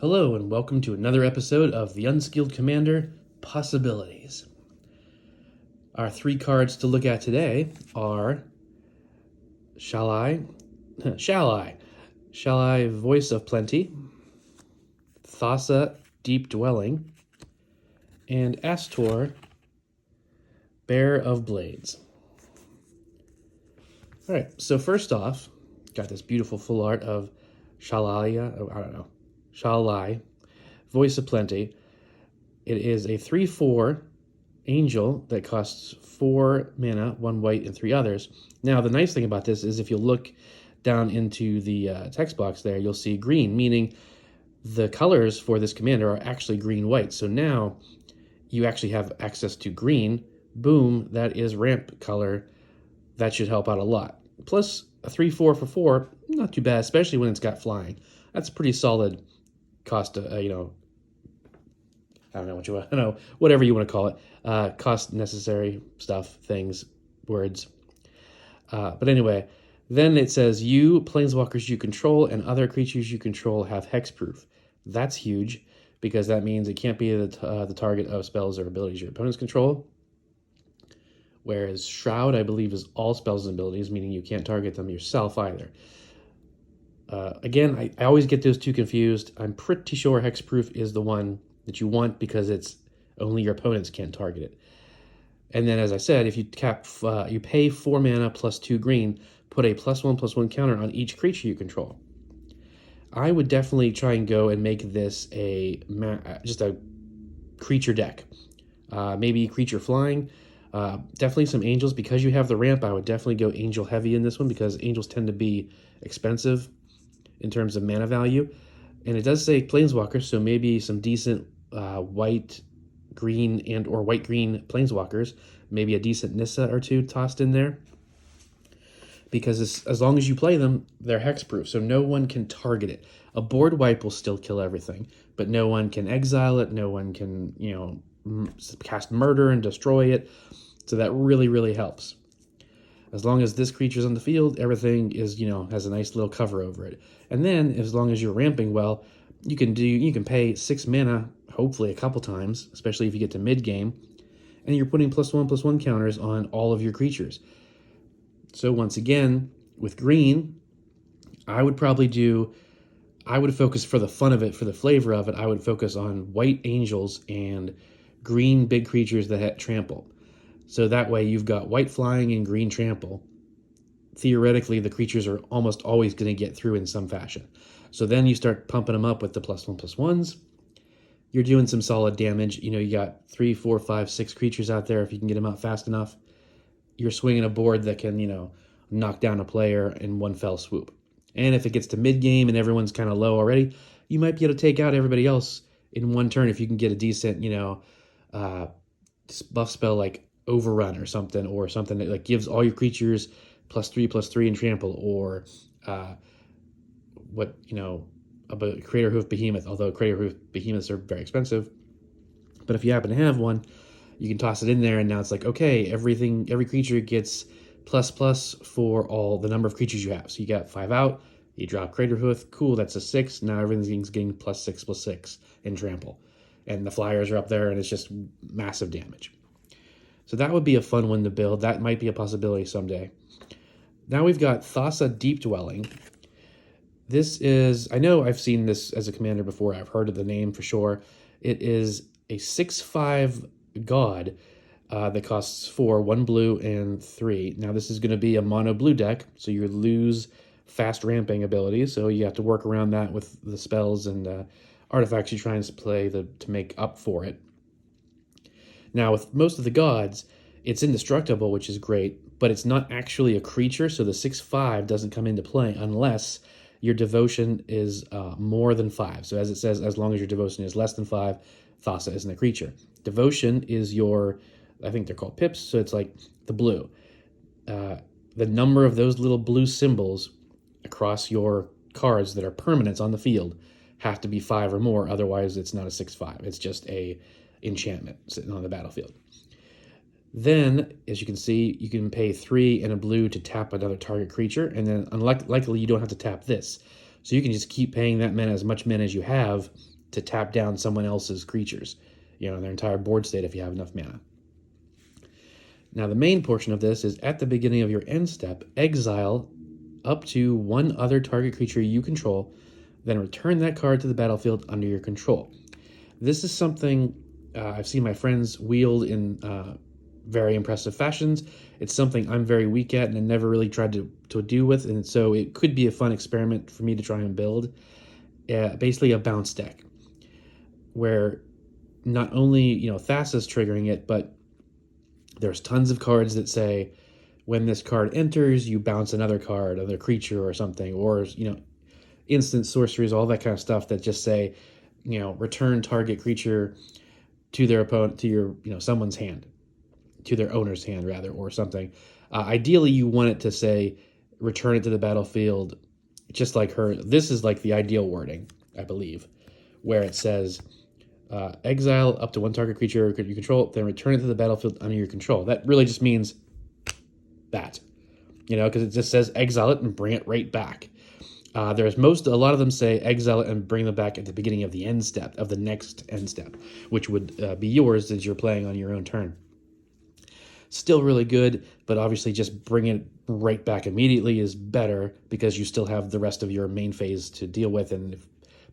Hello, and welcome to another episode of The Unskilled Commander Possibilities. Our three cards to look at today are Shall I, Voice of Plenty, Thassa, Deep Dwelling, and Astor, Bear of Blades. All right, so first off, got this beautiful full art of Shalai, Voice of Plenty. It is a 3/4 angel that costs 4 mana, 1 white, and 3 others. Now, the nice thing about this is if you look down into the text box there, you'll see green, meaning the colors for this commander are actually green-white. So now you actually have access to green. Boom, that is ramp color. That should help out a lot. Plus, a 3/4 for 4, not too bad, especially when it's got flying. That's pretty solid cost, I don't know what you want to know, whatever you want to call it. Cost necessary stuff, things, words. But anyway, then it says you, planeswalkers you control, and other creatures you control have hexproof. That's huge because that means it can't be the target of spells or abilities your opponents control. Whereas Shroud, I believe, is all spells and abilities, meaning you can't target them yourself either. Again, I always get those two confused. I'm pretty sure hexproof is the one that you want because it's only your opponents can't target it. And then, as I said, if you you pay 4 mana plus 2 green, put a +1/+1 counter on each creature you control. I would definitely try and go and make this just a creature deck. Maybe creature flying. Definitely some angels. Because you have the ramp, I would definitely go angel heavy in this one because angels tend to be expensive in terms of mana value. And it does say planeswalkers, so maybe some decent white, green, and or white-green planeswalkers. Maybe a decent Nissa or two tossed in there. Because as long as you play them, they're hexproof, so no one can target it. A board wipe will still kill everything, but no one can exile it, no one can, cast murder and destroy it. So that really, really helps. As long as this creature's on the field, everything is, has a nice little cover over it. And then, as long as you're ramping well, you can pay 6 mana, hopefully a couple times, especially if you get to mid-game, and you're putting +1/+1 counters on all of your creatures. So once again, with green, I would focus for the fun of it, for the flavor of it, I would focus on white angels and green big creatures that hit trample. So that way you've got white flying and green trample. Theoretically, the creatures are almost always going to get through in some fashion. So then you start pumping them up with the +1/+1s. You're doing some solid damage. You got 3, 4, 5, 6 creatures out there. If you can get them out fast enough, you're swinging a board that can, knock down a player in one fell swoop. And if it gets to mid-game and everyone's kind of low already, you might be able to take out everybody else in one turn if you can get a decent, buff spell like Overrun or something that gives all your creatures +3/+3 and trample, or a Craterhoof Behemoth, although Craterhoof Behemoths are very expensive. But if you happen to have one, you can toss it in there, and now it's like, okay, every creature gets ++ for all the number of creatures you have. So you got 5 out, you drop Craterhoof, cool, that's a 6. Now everything's getting +6/+6 in trample. And the flyers are up there, and it's just massive damage. So that would be a fun one to build. That might be a possibility someday. Now we've got Thassa, Deep Dwelling. This is, I know I've seen this as a commander before. I've heard of the name for sure. It is a 6/5 god that costs 4, 1 blue, and 3. Now this is going to be a mono blue deck, so you lose fast ramping abilities. So you have to work around that with the spells and artifacts you're trying to play to make up for it. Now, with most of the gods, it's indestructible, which is great, but it's not actually a creature, so the 6/5 doesn't come into play unless your devotion is more than 5. So as it says, as long as your devotion is less than 5, Thassa isn't a creature. Devotion is I think they're called pips, so it's like the blue. The number of those little blue symbols across your cards that are permanents on the field have to be 5 or more, otherwise it's not a 6/5. It's just a enchantment sitting on the battlefield. Then, as you can see, you can pay 3 and a blue to tap another target creature, and then likely you don't have to tap this. So you can just keep paying that mana, as much mana as you have, to tap down someone else's creatures, their entire board state if you have enough mana. Now, the main portion of this is at the beginning of your end step, exile up to one other target creature you control, then return that card to the battlefield under your control. This is something I've seen my friends wield in very impressive fashions. It's something I'm very weak at and I never really tried to do with, and so it could be a fun experiment for me to try and build. Basically a bounce deck, where not only Thassa's triggering it, but there's tons of cards that say when this card enters, you bounce another card, another creature or something, or instant sorceries, all that kind of stuff that just say, return target creature to their opponent, to your someone's hand, to their owner's hand rather, or something. Ideally, you want it to say return it to the battlefield, just like her. This is like the ideal wording, I believe, where it says exile up to one target creature you control, then return it to the battlefield under your control. That really just means that, because it just says exile it and bring it right back. A lot of them say exile it and bring them back at the beginning of the end step, of the next end step, which would be yours as you're playing on your own turn. Still really good, but obviously just bring it right back immediately is better because you still have the rest of your main phase to deal with, and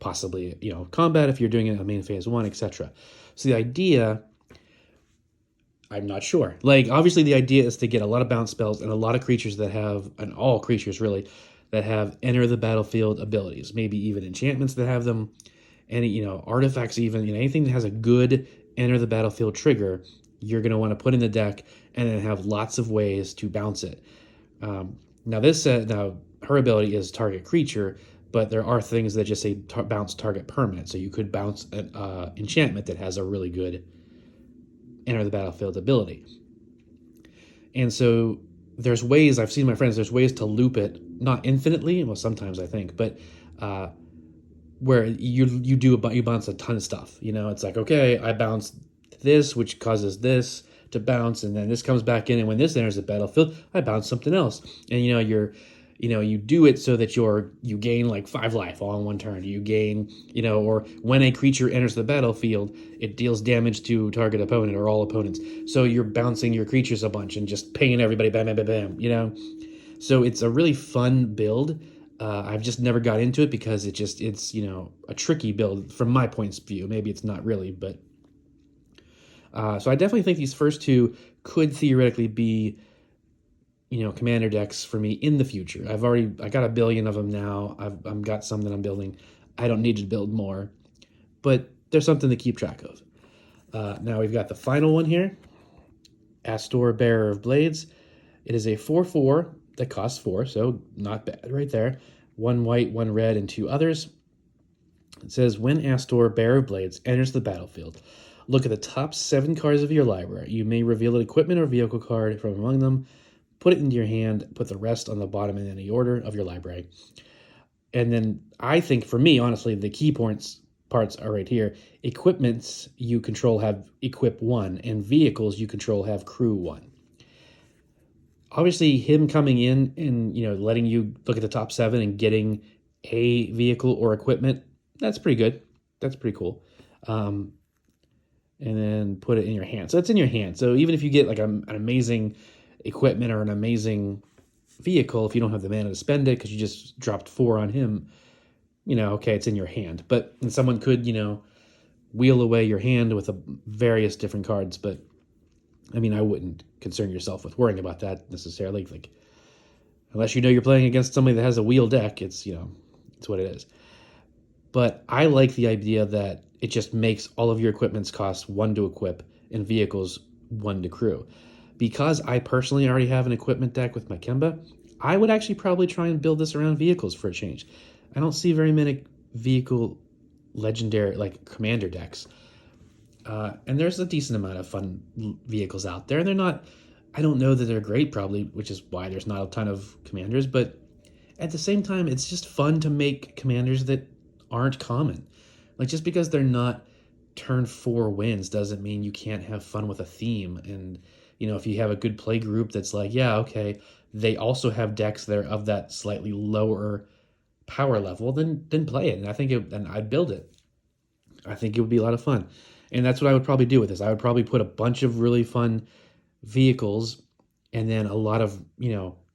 possibly combat if you're doing it on main phase 1, etc. So the idea, I'm not sure. Like, obviously the idea is to get a lot of bounce spells and a lot of creatures that have, and all creatures really, that have enter the battlefield abilities, maybe even enchantments that have them, any artifacts, even anything that has a good enter the battlefield trigger, you're going to want to put in the deck and then have lots of ways to bounce it. Now her ability is target creature, but there are things that just say bounce target permanent. So you could bounce an enchantment that has a really good enter the battlefield ability. And so there's ways, I've seen my friends, there's ways to loop it, not infinitely, well, sometimes I think, but where you bounce a ton of stuff. It's like, okay, I bounce this, which causes this to bounce, and then this comes back in, and when this enters the battlefield, I bounce something else. And you do it so that you gain like 5 life all in one turn. You gain, or when a creature enters the battlefield, it deals damage to target opponent or all opponents. So you're bouncing your creatures a bunch and just pinging everybody, bam, bam, bam, bam. So it's a really fun build. I've just never got into it because it's a tricky build from my point of view. Maybe it's not really, but so I definitely think these first two could theoretically be commander decks for me in the future. I got a billion of them now. I've got some that I'm building. I don't need to build more, but there's something to keep track of. Now we've got the final one here, Astor, Bearer of Blades. It is a 4/4 that costs 4, so not bad right there. 1 white, 1 red, and 2 others. It says, when Astor, Bearer of Blades, enters the battlefield, look at the top 7 cards of your library. You may reveal an equipment or vehicle card from among them, put it into your hand, put the rest on the bottom in any order of your library. And then I think, for me, honestly, the key parts are right here. Equipments you control have equip 1, and vehicles you control have crew 1. Obviously, him coming in and letting you look at the top 7 and getting a vehicle or equipment, that's pretty good. That's pretty cool. And then put it in your hand. So it's in your hand. So even if you get like an amazing equipment or an amazing vehicle, if you don't have the mana to spend it because you just dropped 4 on him, okay, it's in your hand. But someone could, wheel away your hand with various different cards. But I mean, I wouldn't concern yourself with worrying about that necessarily. Like, unless you're playing against somebody that has a wheel deck, it's what it is. But I like the idea that it just makes all of your equipments cost 1 to equip and vehicles 1 to crew. Because I personally already have an equipment deck with my Kemba, I would actually probably try and build this around vehicles for a change. I don't see very many vehicle legendary, like commander decks. And there's a decent amount of fun vehicles out there. They're not, I don't know that they're great probably, which is why there's not a ton of commanders, but at the same time, it's just fun to make commanders that aren't common. Like, just because they're not turn 4 wins doesn't mean you can't have fun with a theme. And if you have a good play group that's like, yeah, okay, they also have decks that are of that slightly lower power level, then play it. And I think and I'd build it. I think it would be a lot of fun. And that's what I would probably do with this. I would probably put a bunch of really fun vehicles and then a lot of,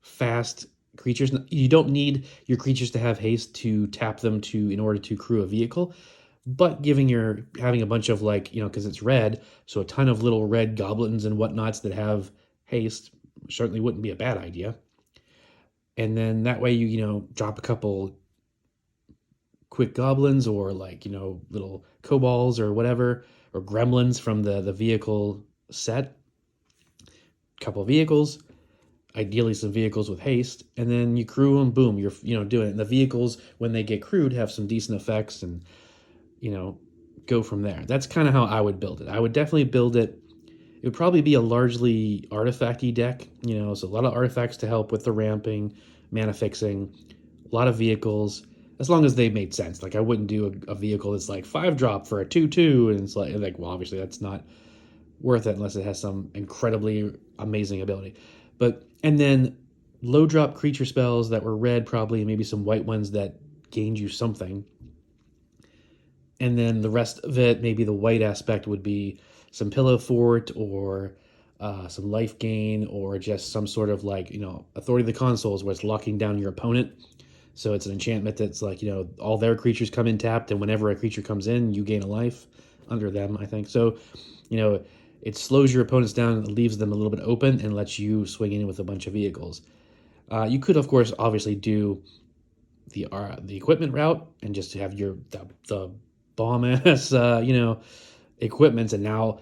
fast creatures. You don't need your creatures to have haste to tap them to in order to crew a vehicle, but having a bunch of like, because it's red, so a ton of little red goblins and whatnots that have haste certainly wouldn't be a bad idea. And then that way drop a couple quick goblins or like little kobolds or whatever, or gremlins from the vehicle set. Couple vehicles, ideally some vehicles with haste, and then you crew them. Boom, you're doing it. And the vehicles, when they get crewed, have some decent effects, and go from there. That's kind of how I would build it. I would definitely build it. It would probably be a largely artifacty deck, so a lot of artifacts to help with the ramping, mana fixing, a lot of vehicles, as long as they made sense. Like I wouldn't do a vehicle that's like 5-drop for a 2/2, and it's like well, obviously that's not worth it unless it has some incredibly amazing ability. And then low drop creature spells that were red, probably, and maybe some white ones that gained you something. And then the rest of it, maybe the white aspect would be some pillow fort or some life gain, or just some sort of like, authority of the consoles where it's locking down your opponent. So it's an enchantment that's like, all their creatures come in tapped, and whenever a creature comes in, you gain a life under them, I think. So, it slows your opponents down and leaves them a little bit open and lets you swing in with a bunch of vehicles. You could, of course, obviously do the equipment route and just have the bomb ass equipments, and now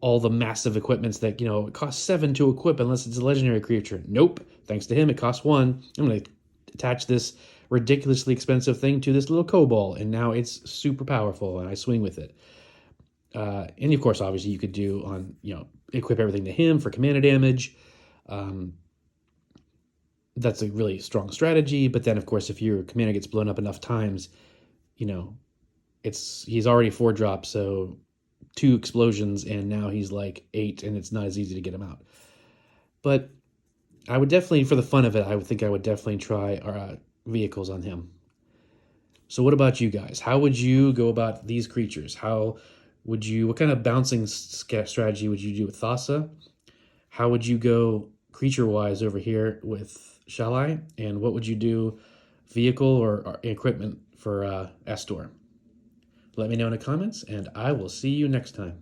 all the massive equipments that it costs 7 to equip unless it's a legendary creature. Nope, thanks to him it costs 1. I'm going to attach this ridiculously expensive thing to this little kobold, and now it's super powerful, and I swing with it. And of course, obviously, you could do equip everything to him for command damage. That's a really strong strategy. But then, of course, if your commander gets blown up enough times, he's already 4-drop, so 2 explosions, and now he's like 8, and it's not as easy to get him out. But I would definitely, for the fun of it, I would definitely try our vehicles on him. So what about you guys? How would you go about these creatures? What kind of bouncing strategy would you do with Thassa? How would you go creature-wise over here with Shalai? And what would you do vehicle or equipment for Astor? Let me know in the comments, and I will see you next time.